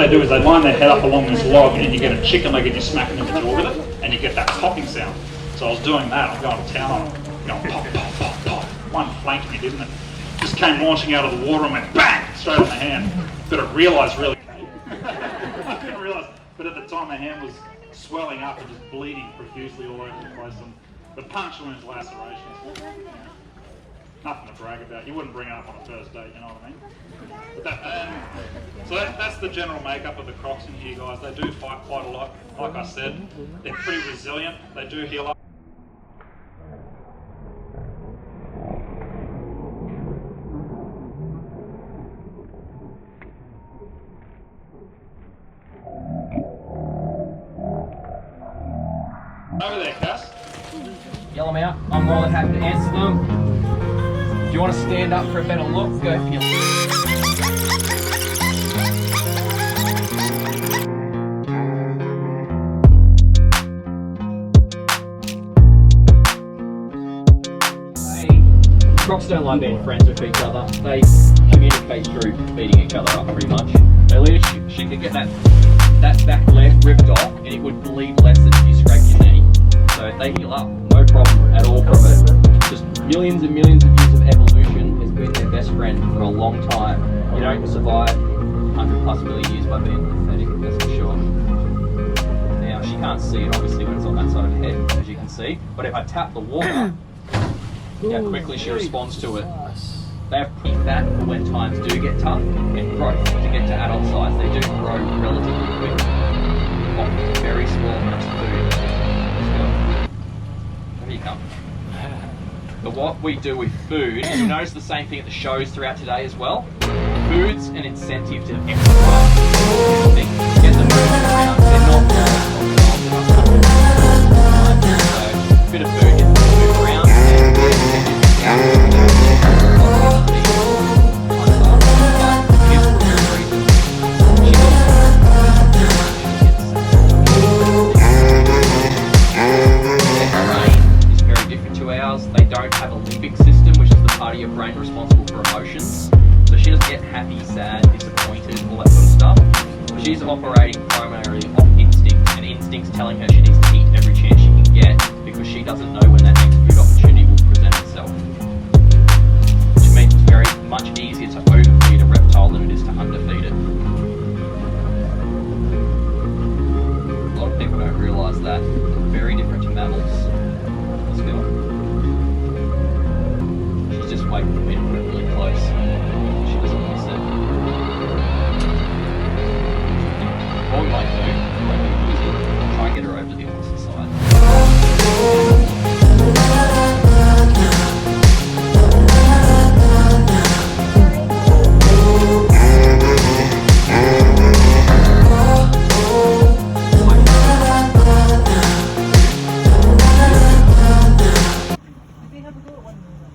they do is they line their head up along this log, and you get a chicken leg and you smack them in the jaw with it, and you get that popping sound. So I was doing that, I'm going to town on it, going pop, pop, pop, pop. One flanked me, didn't it? Just came launching out of the water and went bang, straight on the hand. But I realised really, I didn't realise, but at the time the hand was swelling up and just bleeding profusely all over the place. And the punch wounds, lacerations. Nothing to brag about. You wouldn't bring it up on a first date, you know what I mean? But so that's the general makeup of the crocs in here, guys. They do fight quite a lot. Like I said, they're pretty resilient. They do heal up. Over there, Cass. Yell them out. I'm more than happy to answer them. If you want to stand up for a better look, go for your... Crocs don't like being friends with each other. They communicate through beating each other up pretty much. They literally, she could get that back leg ripped off and it would bleed less than if you scraped your knee. So they heal up, no problem at all from it. Just millions and millions of years of evolution has been their best friend for a long time. You don't survive 100 plus million years by being pathetic, that's for sure. Now she can't see it obviously when it's on that side of her head, as you can see. But if I tap the water, how quickly she responds to it. They have pretty fat for when times do get tough, and growth to get to adult size. They do grow relatively quick off very small amounts of food. Here you come. But what we do with food, and you'll notice the same thing at the shows throughout today as well. Food's an incentive to exercise. Get them moving around. They're not so a bit of food gets them moved around. They don't have a limbic system, which is the part of your brain responsible for emotions. So she doesn't get happy, sad, disappointed, all that sort of stuff. She's operating primarily off instinct, and instinct's telling her she needs to eat every chance she can get because she doesn't know when that next food opportunity will present itself. Which means it's very much easier to overfeed a reptile than it is to underfeed it. A lot of people don't realise that. They're very different to mammals. Let's go. Just waiting for me to put it really close. She doesn't miss it. What we might do, try and get her over to the opposite side.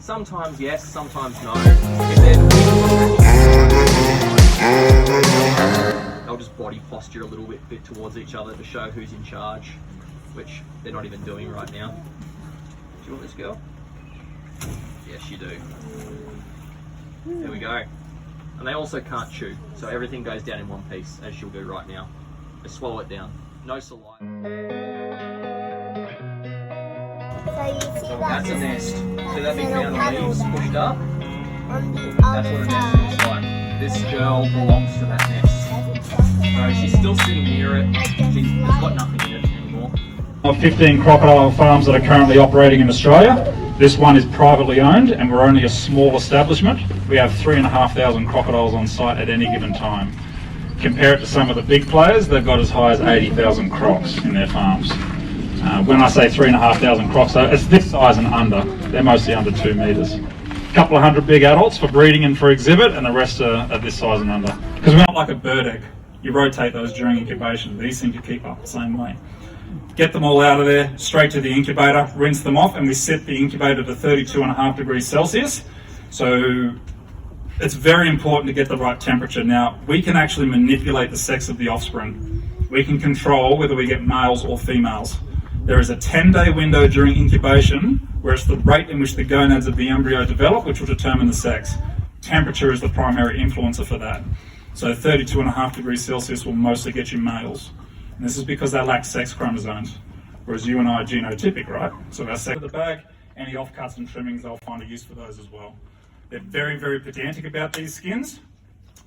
Sometimes yes, sometimes no. They'll just body posture a little bit towards each other to show who's in charge, which they're not even doing right now. Do you want this girl? Yes, you do. There we go. And they also can't chew, so everything goes down in one piece, as she'll do right now. They swallow it down. No saliva. So you see That's a nest. See that big mound of leaves pushed up? on the That's what other a nest side. looks like. This girl belongs to that nest. No, she's still sitting near it. She's got nothing in it anymore. 15 crocodile farms that are currently operating in Australia. This one is privately owned and we're only a small establishment. We have 3,500 crocodiles on site at any given time. Compare it to some of the big players, they've got as high as 80,000 crocs in their farms. When I say 3,500 crocs, it's this size and under. They're mostly under 2 metres. A couple of hundred big adults for breeding and for exhibit, and the rest are this size and under. Because we're not like a bird egg. You rotate those during incubation. These seem to keep up the same way. Get them all out of there, straight to the incubator, rinse them off, and we set the incubator to 32.5 degrees Celsius. So it's very important to get the right temperature. Now, we can actually manipulate the sex of the offspring. We can control whether we get males or females. There is a 10-day window during incubation where it's the rate in which the gonads of the embryo develop which will determine the sex. Temperature is the primary influencer for that. So 32.5 degrees Celsius will mostly get you males. And this is because they lack sex chromosomes, whereas you and I are genotypic, right? So our sex of the bag, any offcuts and trimmings, they'll find a use for those as well. They're very, very pedantic about these skins.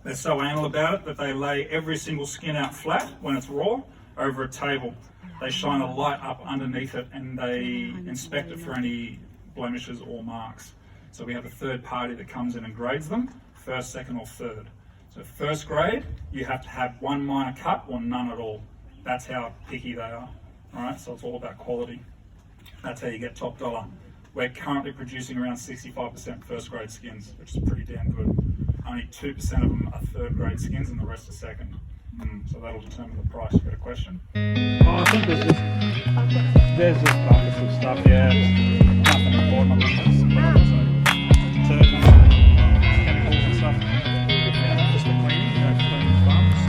They're so anal about it that they lay every single skin out flat when it's raw over a table. They shine a light up underneath it and they inspect it for any blemishes or marks. So we have a third party that comes in and grades them, first, second or third. So first grade, you have to have one minor cut or none at all. That's how picky they are. All right, so it's all about quality. That's how you get top dollar. We're currently producing around 65% first grade skins, which is pretty damn good. Only 2% of them are third grade skins and the rest are second. So that'll determine the price. You got a question? I think there's just buckets of stuff, yeah. It's nothing important. I think that's chemicals and stuff. Just the cleaning, cleaning farms.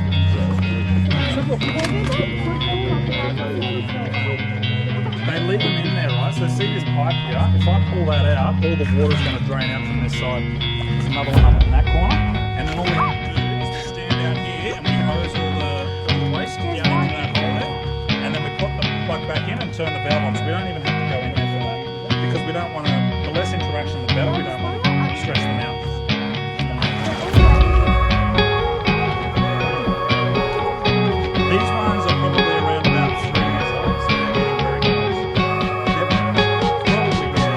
They leave them in there, right? So see this pipe here? If I pull that out, all the water's going to drain out from this side. There's another one up in that corner. And then all we have to do is to stand down here and we hose all the waste down into that hole there. And then we put the plug back in and turn the valve on. So we don't even have to go in there for that. Because we don't want to, the less interaction the better. We don't want to stress them out. These ones are probably around about 3 years old, so they're getting very close. Yep. Probably, yeah.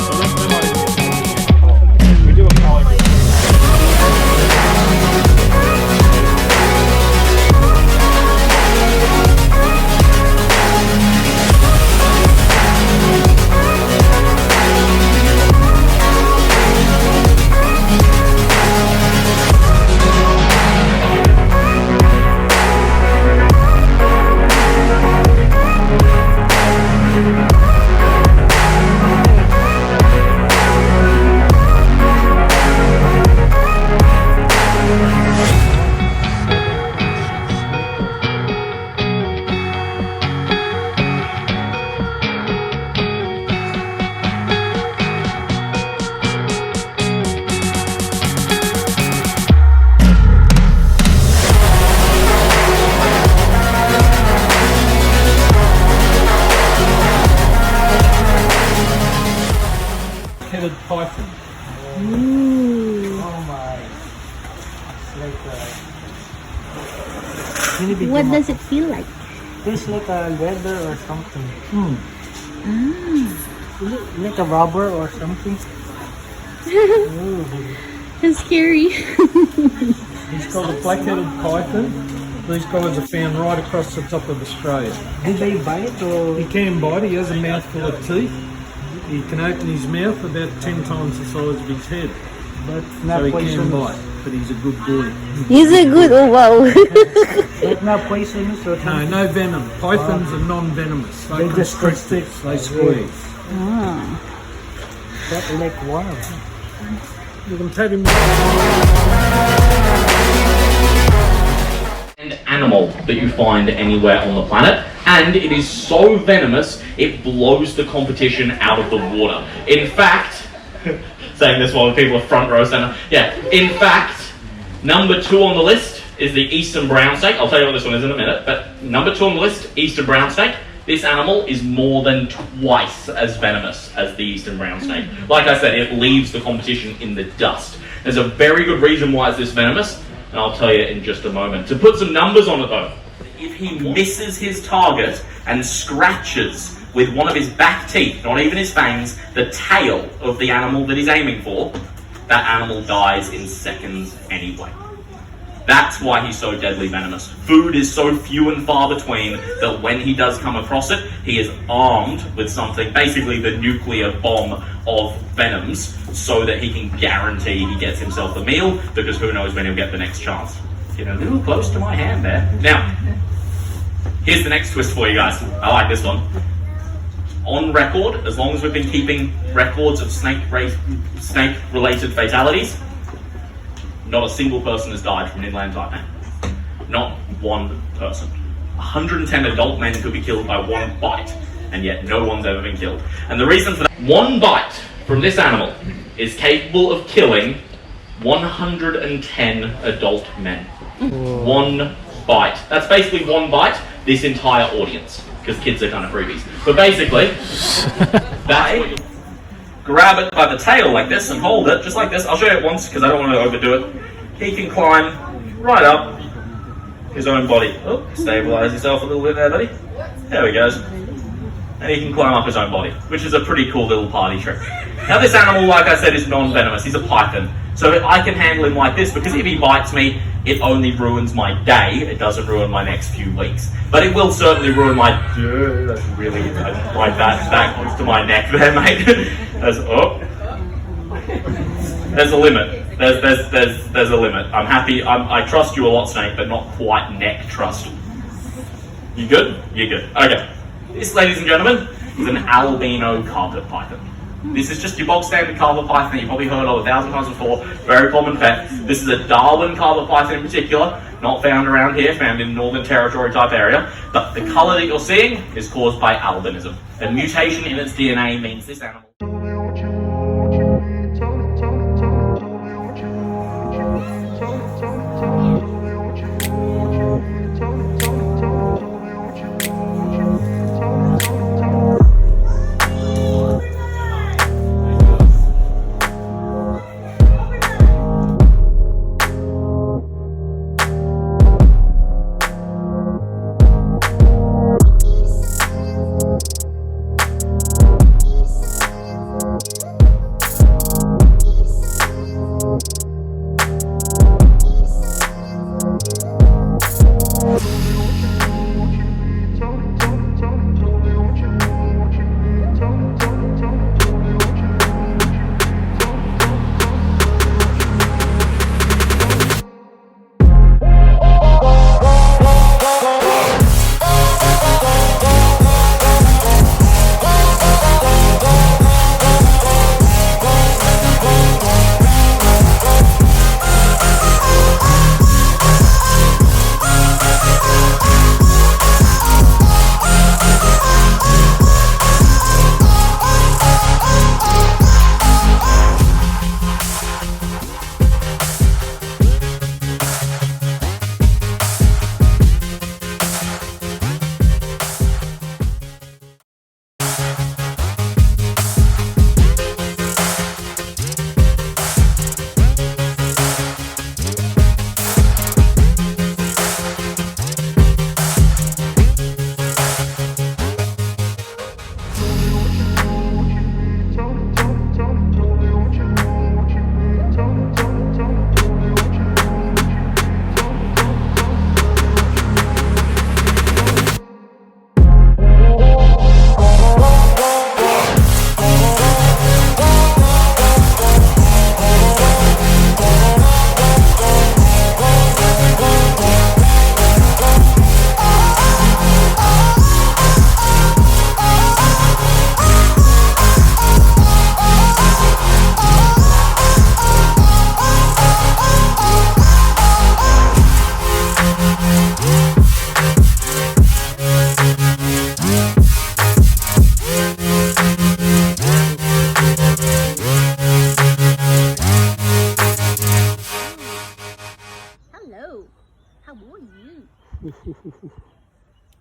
So they might even be we do a collar. Python. Ooh. Oh my. It's like What does it feel like? Tastes like a leather or something. Ah. Like a rubber or something. It's scary. It's called a black-headed python. These guys are found right across the top of Australia. Did they bite or? He can bite, he has a mouthful of teeth. He can open his mouth about 10 times the size of his head. But not So he can poisonous. bite, but he's a good boy. He's a good, oh wow. But not poisonous or No, something. no venom. Pythons are non-venomous. They just constrict, they squeeze. Ah. But like worm. You can tell him. Animal that you find anywhere on the planet, and it is so venomous it blows the competition out of the water. In fact, saying this while people are front row center, yeah, in fact, number 2 on the list is the eastern brown snake. I'll tell you what this one is in a minute, but number 2 on the list, eastern brown snake. This animal is more than twice as venomous as the eastern brown snake. Like I said, it leaves the competition in the dust. There's a very good reason why it's this venomous, and I'll tell you in just a moment. To put some numbers on it though, if he misses his target and scratches with one of his back teeth, not even his fangs, the tail of the animal that he's aiming for, that animal dies in seconds anyway. That's why he's so deadly venomous. Food is so few and far between that when he does come across it, he is armed with something, basically the nuclear bomb of venoms, so that he can guarantee he gets himself a meal, because who knows when he'll get the next chance. Getting a little close to my hand there. Now, here's the next twist for you guys. I like this one. On record, as long as we've been keeping records of snake-related fatalities, not a single person has died from an inland taipan. Not one person. 110 adult men could be killed by one bite, and yet no one's ever been killed. And the reason for that, one bite from this animal is capable of killing 110 adult men. One bite. That's basically one bite, this entire audience. Because kids are kind of freebies. But basically, that's what you grab it by the tail like this and hold it, just like this. I'll show you it once because I don't want to overdo it. He can climb right up his own body. Oh, stabilize yourself a little bit there, buddy. There he goes. And he can climb up his own body, which is a pretty cool little party trick. Now this animal, like I said, is non-venomous. He's a python. So I can handle him like this because if he bites me, it only ruins my day. It doesn't ruin my next few weeks. But it will certainly ruin my... That's really... like that close to my neck there, mate. There's a limit. There's a limit. I'm happy. I trust you a lot, Snake, but not quite neck trust. You good? You're good. Okay. This, ladies and gentlemen, is an albino carpet python. This is just your bog standard carpet python that you've probably heard of 1,000 times before. Very common pet. This is a Darwin carpet python in particular, not found around here, found in Northern Territory type area. But the colour that you're seeing is caused by albinism. A mutation in its DNA means this animal...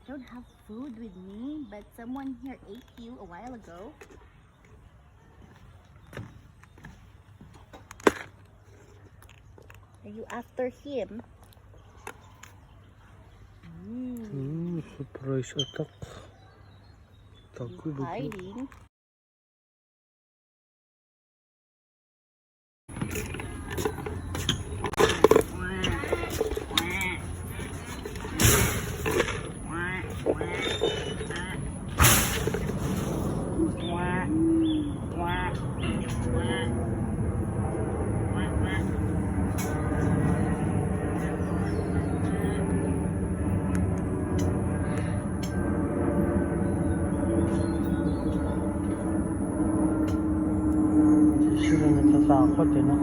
don't have food with me, but someone here ate you a while ago. Are you after him? Surprise attack. Takut Hiding. Sila natatakot eh, no?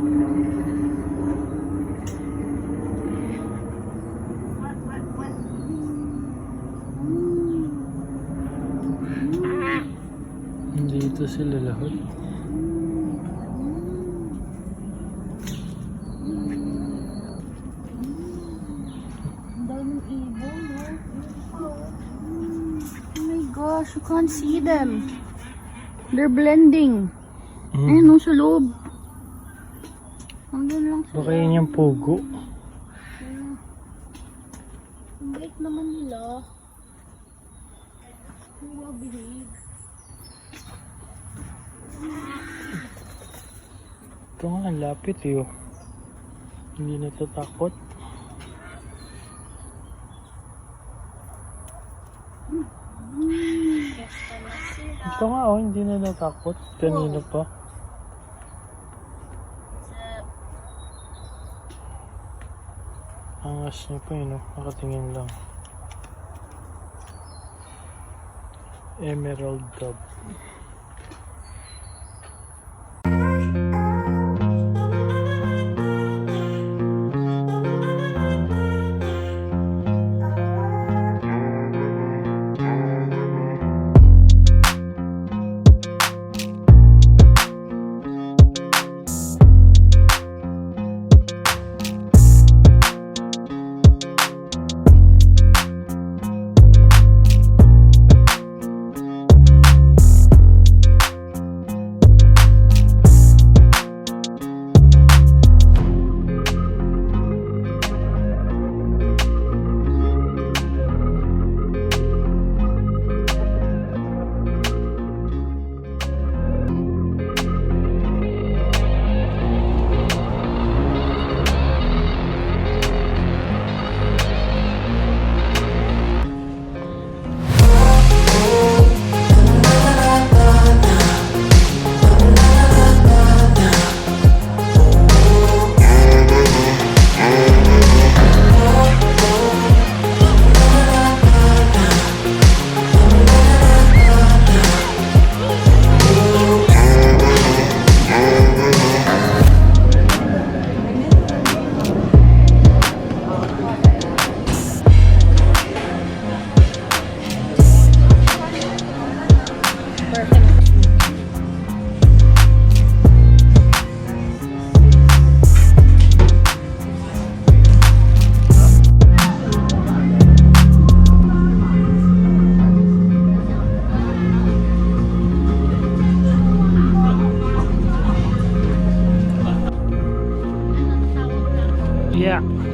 Dito sila lahat. gosh, you can't see them. They're blending. Mm. Ayun, no, sa loob. Hanggang lang sila. Baka yun yung pugo. Ang bait naman nila. Well behaved. Ito nga, ang lapit eh. Oh. Hindi natatakot. Ito nga oh, hindi na natakot. Kanina pa. Angas niya pa yun oh. Nakatingin lang. Emerald dove. Yeah.